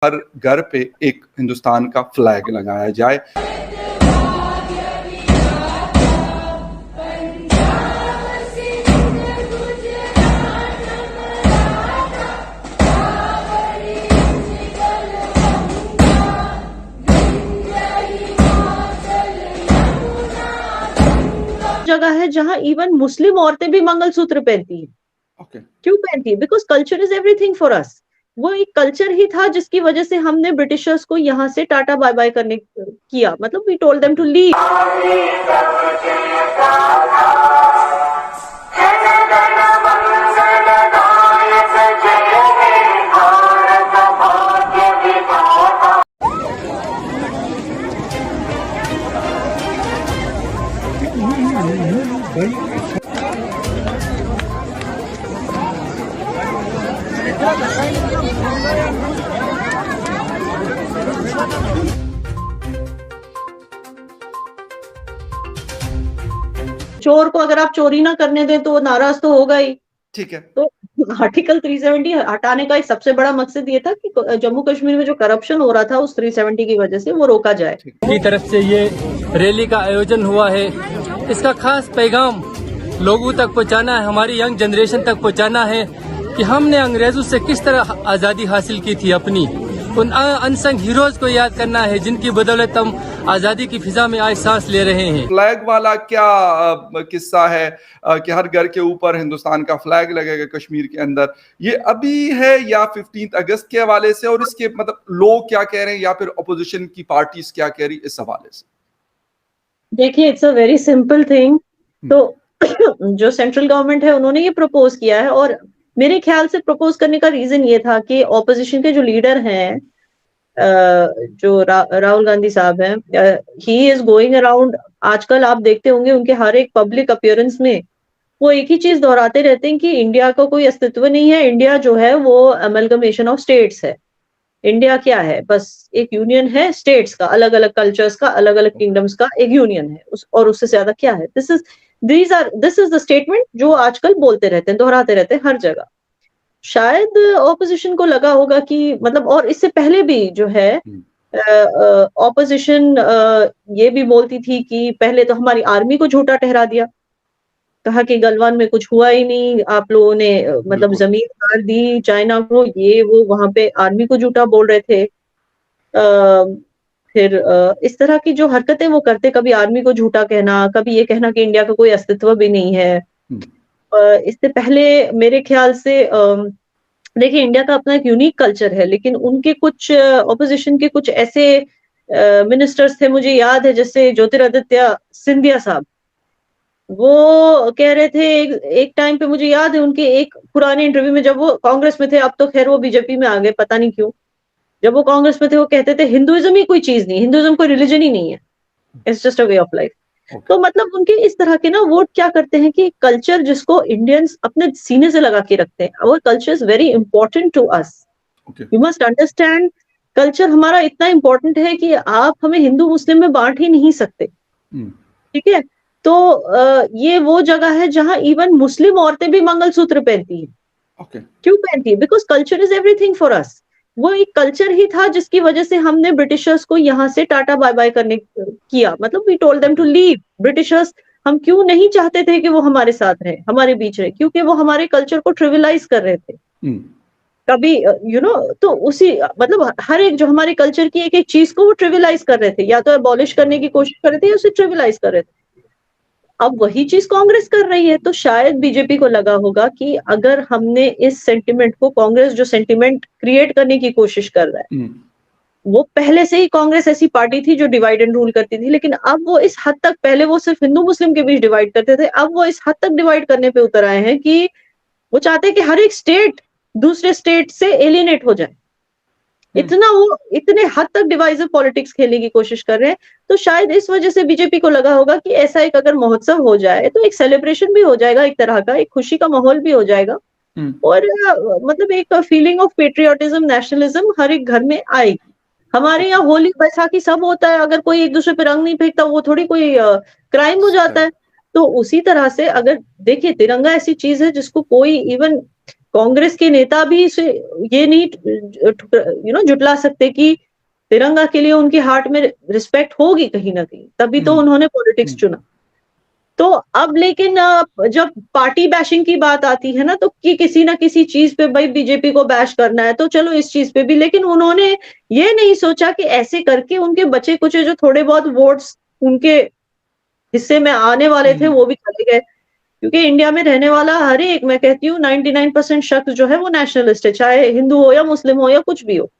हर घर पे एक हिंदुस्तान का फ्लैग लगाया जाए। जगह है जहां इवन मुस्लिम औरतें भी मंगलसूत्र पहनती हैं। Okay. क्यों पहनती है? Because culture is everything for us. वो एक कल्चर ही था जिसकी वजह से हमने ब्रिटिशर्स को यहाँ से टाटा बाय बाय करने किया, मतलब we told them to leave. चोर को अगर आप चोरी ना करने दें तो नाराज तो होगा ही। ठीक है। तो आर्टिकल 370 हटाने का एक सबसे बड़ा मकसद ये था कि जम्मू कश्मीर में जो करप्शन हो रहा था उस 370 की वजह से वो रोका जाए। की तरफ से ये रैली का आयोजन हुआ है, इसका खास पैगाम लोगों तक पहुंचाना है, हमारी यंग जनरेशन तक पहुंचाना है कि हमने अंग्रेजों से किस तरह आज़ादी हासिल की थी। अपनी उन अनसंग हीरोज को याद करना है जिनकी बदौलत हम आज़ादी की फिजा में आज सांस ले रहे हैं। फ्लैग वाला क्या किस्सा है कि हर घर के ऊपर हिंदुस्तान का फ्लैग लगेगा कश्मीर के अंदर, ये अभी है या 15 अगस्त के हवाले से, और इसके मतलब लोग क्या कह रहे हैं या फिर अपोजिशन की पार्टीज क्या कह रही इस हवाले से? देखिए, it's a very simple thing. तो जो सेंट्रल गवर्नमेंट है उन्होंने ये प्रपोज किया है, और मेरे ख्याल से प्रपोज करने का रीजन ये था कि ऑपोजिशन के जो लीडर हैं, जो राहुल गांधी साहब हैं, ही इज गोइंग अराउंड। आजकल आप देखते होंगे उनके हर एक पब्लिक अपीयरेंस में वो एक ही चीज दोहराते रहते हैं कि इंडिया का कोई अस्तित्व नहीं है, इंडिया जो है वो अमलगमेशन ऑफ स्टेट्स है। इंडिया क्या है? बस एक यूनियन है स्टेट्स का, अलग अलग कल्चर्स का, अलग अलग किंगडम्स का एक यूनियन है, और उससे ज्यादा क्या है? दिस इज द स्टेटमेंट जो आजकल बोलते रहते हैं, दोहराते रहते हैं हर जगह। शायद ऑपोजिशन को लगा होगा कि मतलब, और इससे पहले भी जो है ऑपोजिशन ये भी बोलती थी कि पहले तो हमारी आर्मी को झूठा ठहरा दिया, कहा कि गलवान में कुछ हुआ ही नहीं, आप लोगों ने मतलब जमीन मार दी चाइना को, ये वो, वहां पे आर्मी को झूठा बोल रहे थे। फिर इस तरह की जो हरकतें वो करते, कभी आर्मी को झूठा कहना, कभी ये कहना कि इंडिया का कोई अस्तित्व भी नहीं है। इससे पहले मेरे ख्याल से देखिए, इंडिया का अपना एक यूनिक कल्चर है, लेकिन उनके कुछ ऑपोजिशन के कुछ ऐसे मिनिस्टर्स थे, मुझे याद है, जैसे ज्योतिरादित्य सिंधिया साहब, वो कह रहे थे एक टाइम पे, मुझे याद है उनके एक पुराने इंटरव्यू में, जब वो कांग्रेस में थे, अब तो खैर वो बीजेपी में आ गए, पता नहीं क्यों। जब वो कांग्रेस में थे वो कहते थे हिंदुइज्म ही कोई चीज नहीं, हिंदुइज्म कोई रिलीजन ही नहीं है, it's just a way of life. तो मतलब उनके इस तरह के ना वोट क्या करते हैं कि कल्चर जिसको इंडियंस अपने सीने से लगा के रखते हैं, और culture is very important to us, you must understand. Culture हमारा इतना इंपॉर्टेंट है कि आप हमें हिंदू मुस्लिम में बांट ही नहीं सकते, ठीक है? तो ये वो जगह है जहां इवन मुस्लिम औरतें भी मंगलसूत्र पहनती हैं। क्यों पहनती है? Because culture is everything for us. वो एक कल्चर ही था जिसकी वजह से हमने ब्रिटिशर्स को यहाँ से टाटा बाय बाय करने किया, मतलब we told them to leave. Britishers, हम क्यों नहीं चाहते थे कि वो हमारे साथ रहे, हमारे बीच रहे? क्योंकि वो हमारे कल्चर को ट्रिविलाइज कर रहे थे। कभी तो उसी मतलब हर एक जो हमारे कल्चर की एक एक चीज को वो ट्रिविलाइज कर रहे थे, या तो अबॉलिश करने की कोशिश कर रहे थे या उसे ट्रिविलाइज कर रहे थे। अब वही चीज कांग्रेस कर रही है, तो शायद बीजेपी को लगा होगा कि अगर हमने इस सेंटिमेंट को, कांग्रेस जो सेंटिमेंट क्रिएट करने की कोशिश कर रहा है, वो पहले से ही कांग्रेस ऐसी पार्टी थी जो डिवाइड एंड रूल करती थी, लेकिन अब वो इस हद तक, पहले वो सिर्फ हिंदू मुस्लिम के बीच डिवाइड करते थे, अब वो इस हद तक डिवाइड करने पे उतर आए हैं कि वो चाहते हैं कि हर एक स्टेट दूसरे स्टेट से एलिनेट हो जाए। इतने हद तक डिवाइसिव पॉलिटिक्स खेलने की कोशिश कर रहे हैं। तो शायद इस वजह से बीजेपी को लगा होगा कि ऐसा एक अगर महोत्सव हो जाए तो एक सेलिब्रेशन भी हो जाएगा, एक तरह का एक खुशी का माहौल भी हो जाएगा, और मतलब एक फीलिंग ऑफ पेट्रियोटिज्म, नेशनलिज्म हर एक घर में आएगी। हमारे यहाँ होली बैसाखी सब होता है, अगर कोई एक दूसरे पे रंग नहीं फेंकता वो थोड़ी कोई क्राइम हो जाता है। तो उसी तरह से अगर देखिए, तिरंगा ऐसी चीज है जिसको कोई इवन कांग्रेस के नेता भी इसे ये नहीं जुटला सकते कि तिरंगा के लिए उनके हार्ट में रिस्पेक्ट होगी कहीं ना कहीं, तभी तो उन्होंने पॉलिटिक्स चुना। तो अब लेकिन जब पार्टी बैशिंग की बात आती है ना, तो कि किसी ना किसी चीज पे भाई बीजेपी को बैश करना है, तो चलो इस चीज पे भी, लेकिन उन्होंने ये नहीं सोचा कि ऐसे करके उनके बचे कुचे जो थोड़े बहुत वोट्स उनके हिस्से में आने वाले थे वो भी चले गए। क्योंकि इंडिया में रहने वाला हर एक, मैं कहती हूँ 99% शख्स जो है वो नेशनलिस्ट है, चाहे हिंदू हो या मुस्लिम हो या कुछ भी हो।